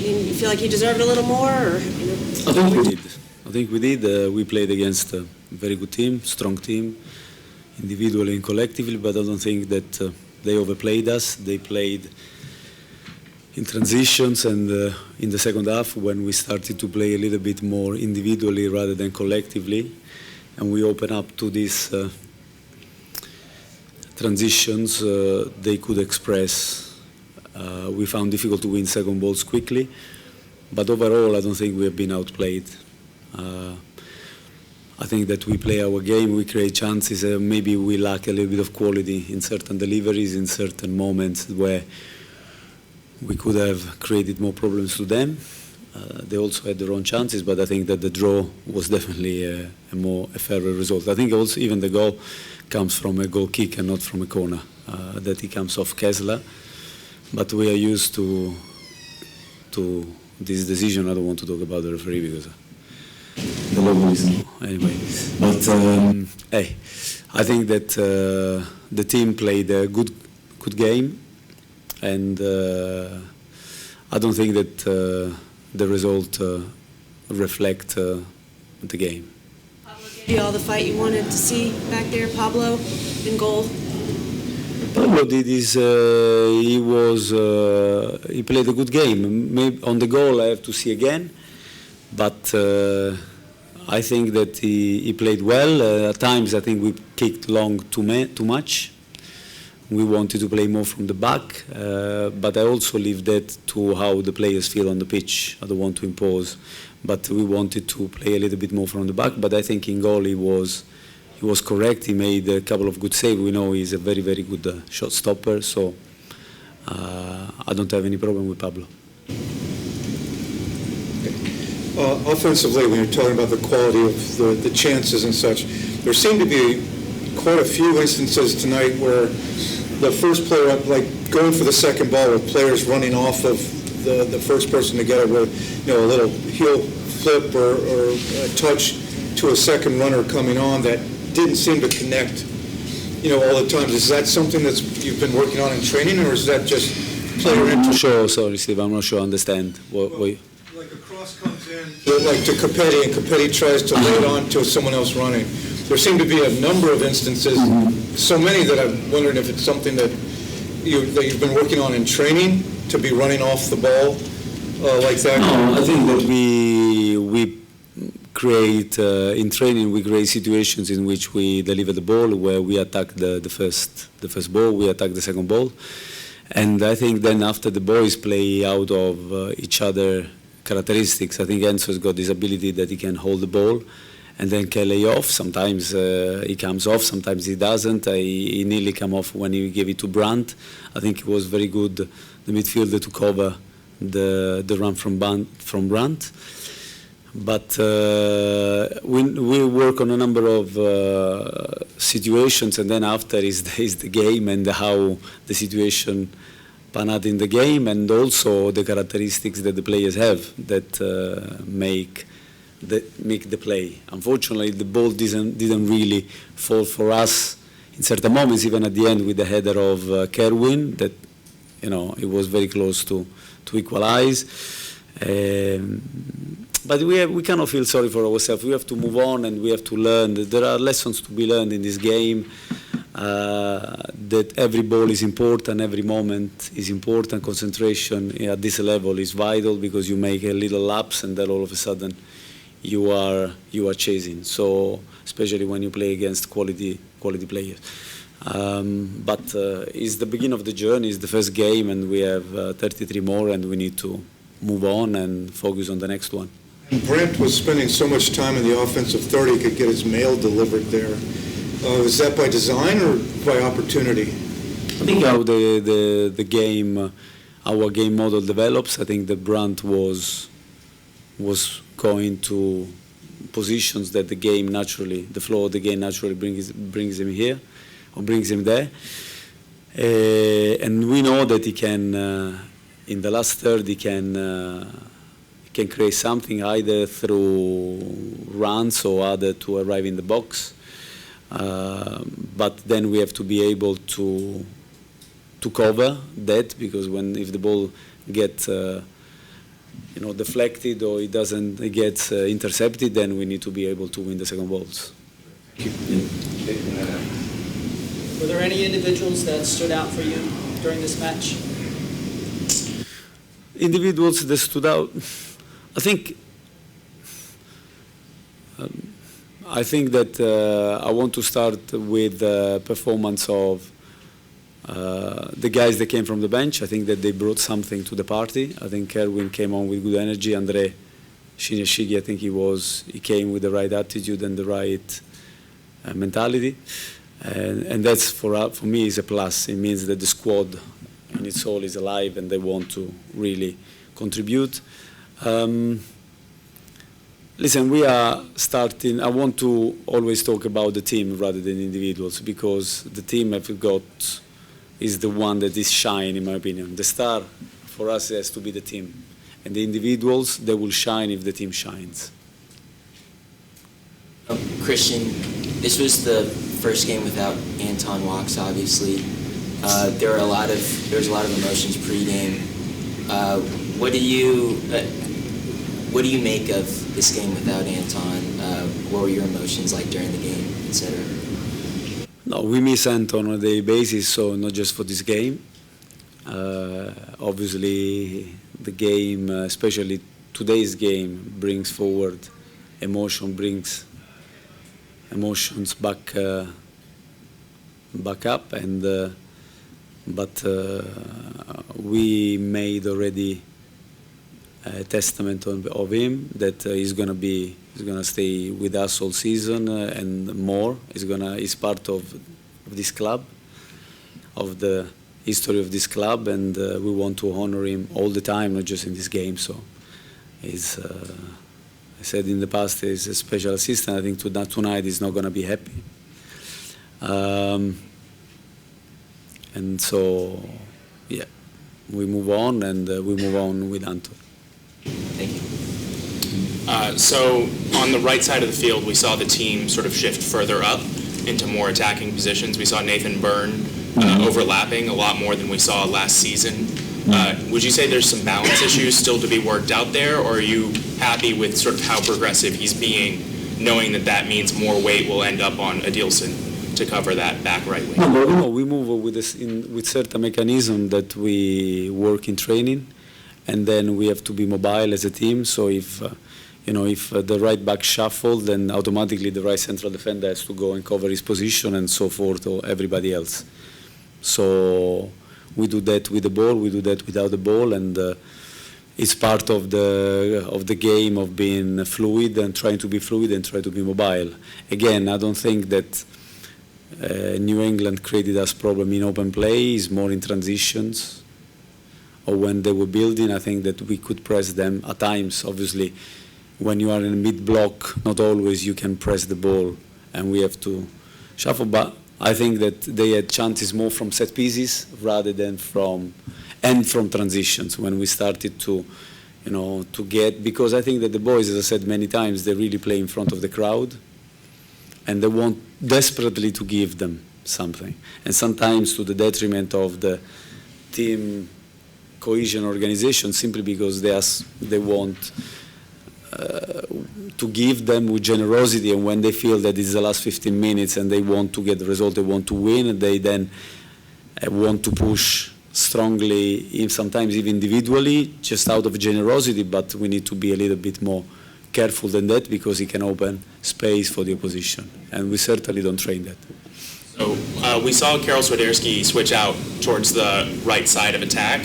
mean, you feel like he deserved a little more, or you know? I think we did. I think we did. We played against a very good team, strong team, individually and collectively, but I don't think that they overplayed us. They played in transitions and in the second half when we started to play a little bit more individually rather than collectively, and we opened up to these transitions they could express. We found difficult to win second balls quickly, but overall I don't think we have been outplayed. I think that we play our game, we create chances, maybe we lack a little bit of quality in certain deliveries, in certain moments where we could have created more problems to them. They also had their own chances, but I think that the draw was definitely a fairer result. I think also even the goal comes from a goal kick and not from a corner, that he comes off Kessler. But we are used to this decision. I don't want to talk about the referee because the level is anyway. But hey, I think that the team played a good game, and I don't think that the result reflect the game. Pablo gave you all the fight you wanted to see back there, Pablo, in goal. Pablo did his. He played a good game. Maybe on the goal I have to see again, but I think that he played well. At times I think we kicked long too much. We wanted to play more from the back, but I also leave that to how the players feel on the pitch. I don't want to impose, but we wanted to play a little bit more from the back. But I think in goal he was correct. He made a couple of good saves. We know he's a very, very good shot stopper, so I don't have any problem with Pablo. Offensively, when you're talking about the quality of the chances and such, there seem to be quite a few instances tonight where the first player, like going for the second ball with players running off of the first person to get it with, you know, a little heel flip or a touch to a second runner coming on that didn't seem to connect, you know, all the time. Is that something that you've been working on in training, or is that just player interest? Sure, sorry, Steve, I'm not sure I understand. Like a cross comes in, like to Capetti, and Capetti tries to lay it on to someone else running. There seem to be a number of instances, so many that I'm wondering if it's something that you've been working on in training to be running off the ball like that. No, I think that we create in training. We create situations in which we deliver the ball, where we attack the first ball, we attack the second ball, and I think then after the boys play out of each other characteristics. I think Enzo's got this ability that he can hold the ball and then can lay off. Sometimes he comes off, sometimes he doesn't. He nearly came off when he gave it to Brandt. I think it was very good, the midfielder, to cover the run from Brandt. But we work on a number of situations, and then after is the game and how the situation pan out in the game, and also the characteristics that the players have that make the play. Unfortunately, the ball didn't really fall for us in certain moments, even at the end with the header of Kerwin, that it was very close to equalize. But we cannot feel sorry for ourselves. We have to move on and we have to learn. There are lessons to be learned in this game, that every ball is important, every moment is important. Concentration at this level is vital, because you make a little lapse and then all of a sudden you are chasing. So especially when you play against quality players. But it's the beginning of the journey, it's the first game, and we have 33 more, and we need to move on and focus on the next one. Brandt was spending so much time in the offensive third he could get his mail delivered there. Is that by design or by opportunity? I think how the game, our game model develops. I think that Brandt was going to positions that the flow of the game naturally brings him here, or brings him there. And we know that he can, in the last third, he can create something either through runs or other to arrive in the box. But then we have to be able to cover that, because if the ball gets deflected or it gets intercepted, then we need to be able to win the second balls. Were there any individuals that stood out for you during this match? Individuals that stood out, I think that I want to start with the performance of the guys that came from the bench. I think that they brought something to the party. I think Kerwin came on with good energy. Andre Shinyashigi, I think he came with the right attitude and the right mentality. And that's for me is a plus. It means that the squad in its whole is alive and they want to really contribute. Listen, we are starting. I want to always talk about the team rather than individuals, because the team I've got is the one that is shine, in my opinion. The star for us has to be the team, and the individuals, they will shine if the team shines. Christian, this was the first game without Anton Walks, obviously. There was a lot of emotions pre-game. What do you make of this game without Anton? What were your emotions like during the game, etc.? No, we miss Anton on a daily basis, so not just for this game. Obviously, the game, especially today's game, brings forward brings emotions back up, and but we made already a testament of him that he's gonna stay with us all season and more. He's part of this club, of the history of this club, and we want to honor him all the time, not just in this game. So he's. I said in the past he's a special assistant. I think tonight he's not going to be happy. And so, yeah, we move on, and we move on with Anton. Thank you. So on the right side of the field, we saw the team sort of shift further up into more attacking positions. We saw Nathan Byrne overlapping a lot more than we saw last season. Would you say there's some balance issues still to be worked out there, or are you happy with sort of how progressive he's being, knowing that that means more weight will end up on Adilson to cover that back right wing? No, we move with certain mechanism that we work in training, and then we have to be mobile as a team. So if the right back shuffled, then automatically the right central defender has to go and cover his position, and so forth, or everybody else. So we do that with the ball, we do that without the ball, and it's part of the game of being fluid and trying to be fluid and try to be mobile. Again, I don't think that New England created us problem in open play. It's more in transitions or when they were building. I think that we could press them at times. Obviously, when you are in a mid-block, not always you can press the ball, and we have to shuffle. But I think that they had chances more from set pieces rather than from transitions when we started to get, because I think that the boys, as I said many times, they really play in front of the crowd, and they want desperately to give them something, and sometimes to the detriment of the team cohesion organization, simply because they want to give them with generosity, and when they feel that it's the last 15 minutes and they want to get the result, they want to win, they then want to push strongly, sometimes even individually, just out of generosity, but we need to be a little bit more careful than that, because it can open space for the opposition, and we certainly don't train that. So we saw Karol Swiderski switch out towards the right side of attack.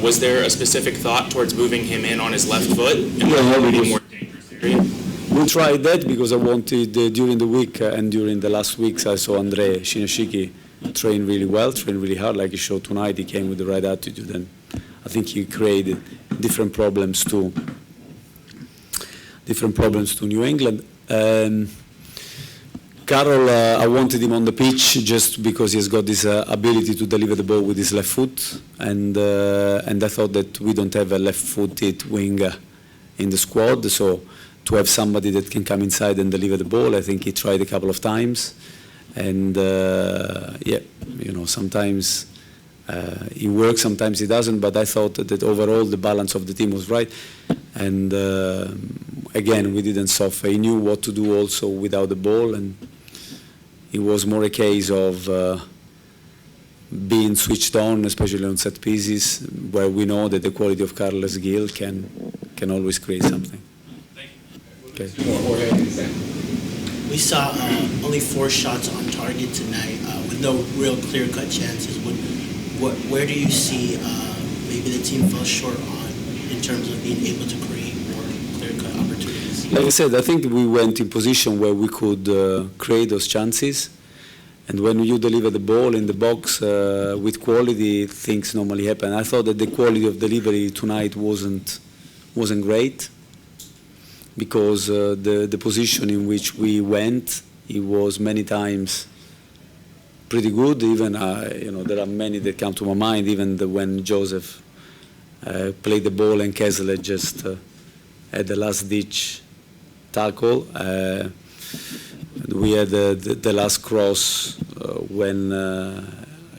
Was there a specific thought towards moving him in on his left foot and a more dangerous area? We tried that because I wanted, during the week and during the last weeks, I saw Andre Shinyashigi train really well, train really hard, like he showed tonight. He came with the right attitude, and I think he created different problems to New England. Karol, I wanted him on the pitch just because he's got this ability to deliver the ball with his left foot, and I thought that we don't have a left-footed winger in the squad, so to have somebody that can come inside and deliver the ball, I think he tried a couple of times, and sometimes It works, sometimes it doesn't, but I thought that overall the balance of the team was right. And again, we didn't suffer. He knew what to do also without the ball, and it was more a case of being switched on, especially on set pieces, where we know that the quality of Carlos Gil can always create something. Okay. We saw only 4 shots on target tonight with no real clear-cut chances. Where do you see maybe the team fell short on in terms of being able to create more clear-cut opportunities? Like I said, I think we went in position where we could create those chances. And when you deliver the ball in the box with quality, things normally happen. I thought that the quality of delivery tonight wasn't great, because the position in which we went, it was many times pretty good. Even there are many that come to my mind. Even when Joseph played the ball and Kessler just had the last ditch tackle. We had the last cross when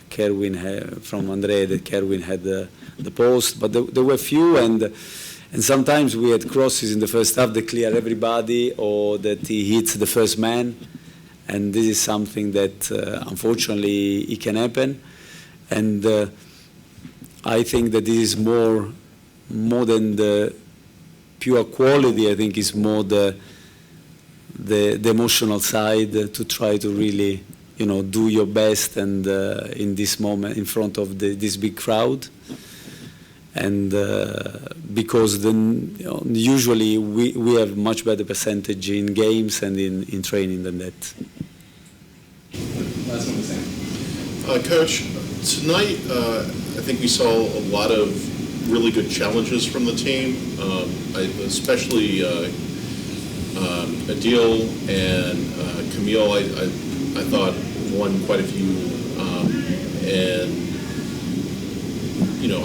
Kerwin from Andrea, that Kerwin had the post, but there were few, and sometimes we had crosses in the first half that clear everybody, or that he hits the first man, and this is something that unfortunately it can happen, and I think that this is more than the pure quality. I think it's more the emotional side, to try to really, do your best, and in this moment in front of this big crowd, and because usually we have much better percentage in games and in training than that. Last one, Sam. Coach, tonight I think we saw a lot of really good challenges from the team, especially Adil and Camille. I thought won quite a few, and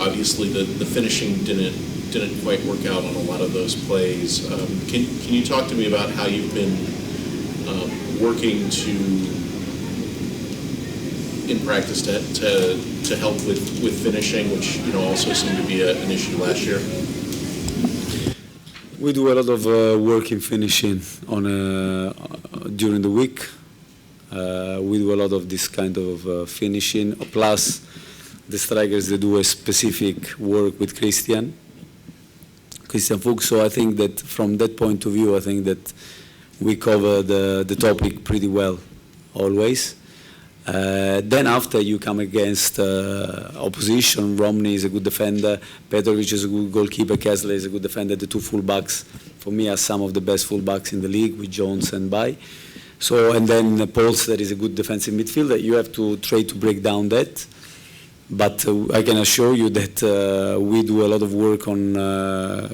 obviously the finishing didn't quite work out on a lot of those plays. Can you talk to me about how you've been working in practice to help with finishing, which also seemed to be an issue last year? We do a lot of work in finishing during the week. We do a lot of this kind of finishing, plus the strikers, they do a specific work with Christian Fuchs. So I think that from that point of view, I think that we cover the topic pretty well, always. Then after you come against opposition, Romney is a good defender, Petrovic is a good goalkeeper, Kessler is a good defender. The 2 fullbacks, for me, are some of the best fullbacks in the league, with Jones and Bay. So, and then Polster is a good defensive midfielder. You have to try to break down that. But I can assure you that we do a lot of work on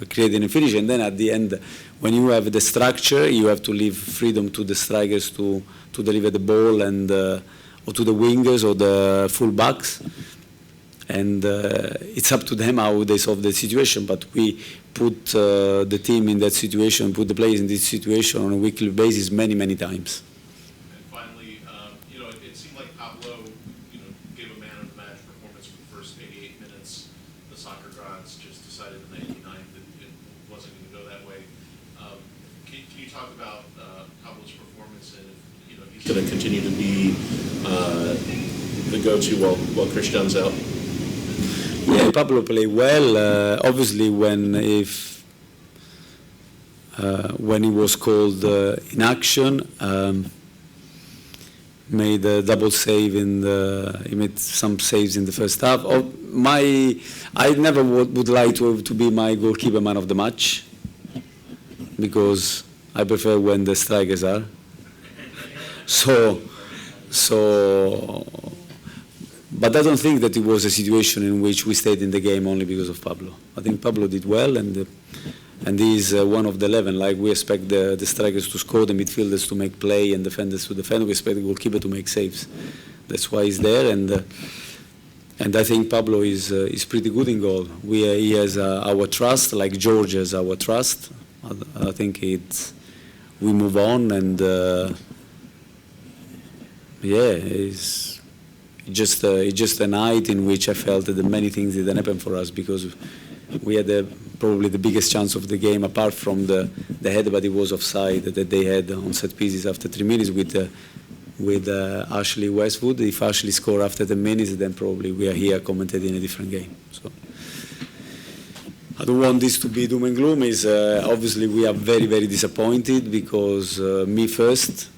creating a finish. And then at the end, when you have the structure, you have to leave freedom to the strikers to deliver the ball, and or to the wingers or the full-backs. And it's up to them how they solve the situation. But we put the team in that situation, put the players in this situation on a weekly basis many, many times. And finally, it seemed like Pablo, gave a man of the match performance for the first 88 minutes. The soccer gods just decided in the 89th that it wasn't going to go that way. Can you talk about Pablo's performance, and if he's going to continue to be the go-to while Christian's out? Yeah, Pablo played well. Obviously, when he was called in action, made a double save he made some saves in the first half. I never would like to be my goalkeeper man of the match, because I prefer when the strikers are. But I don't think that it was a situation in which we stayed in the game only because of Pablo. I think Pablo did well, and he's one of the 11. Like, we expect the strikers to score, the midfielders to make play, and defenders to defend. We expect the goalkeeper to make saves. That's why he's there, and I think Pablo is pretty good in goal. He has our trust, like George has our trust. I think we move on, and it's just a night in which I felt that many things didn't happen for us because we had probably the biggest chance of the game, apart from the head, but it was offside that they had on set pieces after 3 minutes with Ashley Westwood. If Ashley scored after 10 minutes, then probably we are here commentating a different game. So I don't want this to be doom and gloom. Obviously we are very, very disappointed because me first,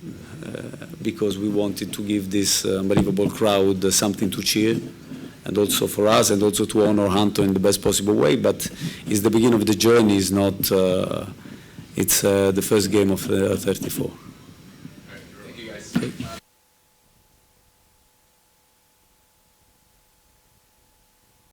because we wanted to give this unbelievable crowd something to cheer, and also for us, and also to honor Hunter in the best possible way. But it's the beginning of the journey. It's not. It's the first game of 34. Thank you, guys.